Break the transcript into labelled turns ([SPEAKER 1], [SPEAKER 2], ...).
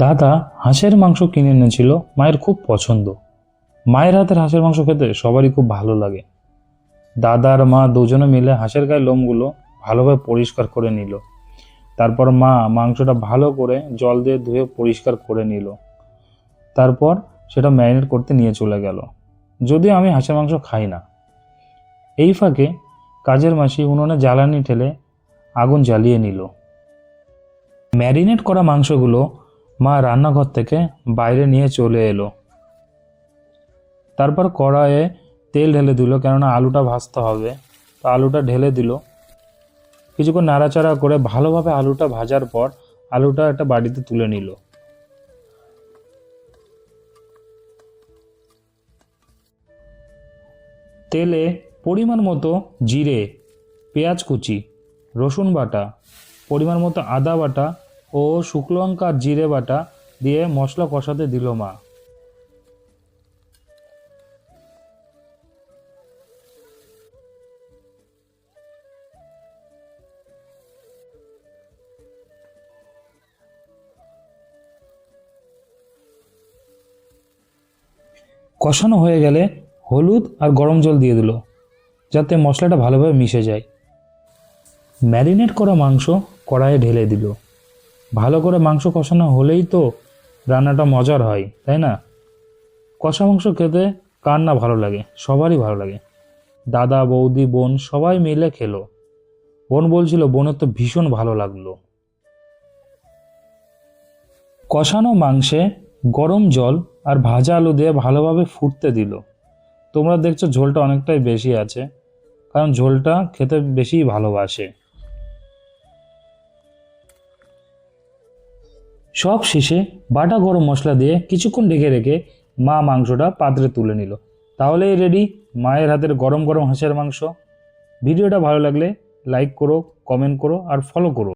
[SPEAKER 1] দাদা হাঁসের মাংস কিনে এনেছিল, মায়ের খুব পছন্দ। মায়ের হাতের হাঁসের মাংস খেতে সবারই খুব ভালো লাগে। দাদা আর মা দুজনে মিলে হাঁসের গায়ে লোমগুলো ভালোভাবে পরিষ্কার করে নিল। তারপর মা মাংসটা ভালো করে জল দিয়ে ধুয়ে পরিষ্কার করে নিল। তারপর সেটা ম্যারিনেট করতে নিয়ে চলে গেল। যদিও আমি হাঁসের মাংস খাই না। এই ফাঁকে কাজের মাসি উনুনে জ্বালানি ঠেলে আগুন জ্বালিয়ে নিল। ম্যারিনেট করা মাংসগুলো মা রান্নাঘর থেকে বাইরে নিয়ে চলে এলো। তারপর কড়াইয়ে তেল ঢেলে দিল, কেননা আলুটা ভাজতে হবে। তো আলুটা ঢেলে দিল। কিছুক্ষণ নাড়াচাড়া করে ভালোভাবে আলুটা ভাজার পর আলুটা একটা বাটিতে তুলে নিল। তেলে পরিমাণ মতো জিরে, পেঁয়াজ কুচি, রসুন বাটা, পরিমাণ মতো আদা বাটা ও শুকনো লঙ্কা আর জিরে বাটা দিয়ে মশলা কষাতে দিল মা। কষানো হয়ে গেলে হলুদ আর গরম জল দিয়ে দিল, যাতে মশলাটা ভালোভাবে মিশে যায়। ম্যারিনেট করা মাংস কড়াইয়ে ঢেলে দিল। ভালো করে মাংস কষানো হলেই তো রান্নাটা মজার হয়, তাই না? কষা মাংস খেতে কার না ভালো লাগে, সবারই ভালো লাগে। দাদা, বৌদি, বোন সবাই মিলে খেলো। বোন বলছিল বোনের তো ভীষণ ভালো লাগলো। কষানো মাংসে গরম জল আর ভাজা আলু দিয়ে ভালোভাবে ফুটতে দিল। তোমরা দেখছো ঝোলটা অনেকটাই বেশি আছে, কারণ ঝোলটা খেতে বেশি ভালোবাসে। সব শেষে বাটা গরম মশলা দিয়ে কিছুক্ষণ ঢেকে রেখে মা মাংসটা পাত্রে তুলে নিল। তাহলেই রেডি মায়ের হাতের গরম গরম হাঁসের মাংস। ভিডিওটা ভালো লাগলে লাইক করো, কমেন্ট করো আর ফলো করো।